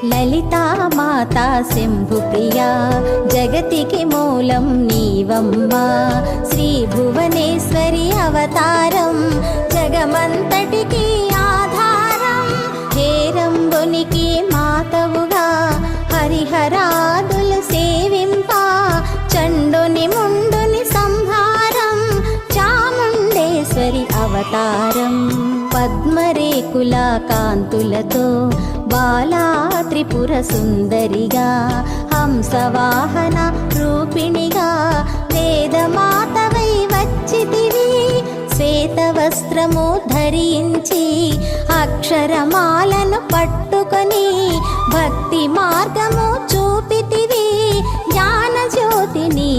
లలితా మాతా శంభుప్రియా జగతికి మూలం నీవమ్మా శ్రీ భువనేశ్వరి అవతారం జగమంతటికి ఆధారం హేరంబునికి మాతవుగా హరిహరాదులు సేవింప చండుని ముండుని సంహారం చాముండేశ్వరి అవతారం పద్మరేకుల కాంతులతో బాలా త్రిపుర సుందరిగా హంసవాహన రూపిణిగా వేదమాతవై వచ్చితివి శ్వేత వస్త్రము ధరించి అక్షరమాలను పట్టుకొని భక్తి మార్గము చూపితివి జ్ఞాన జ్యోతిని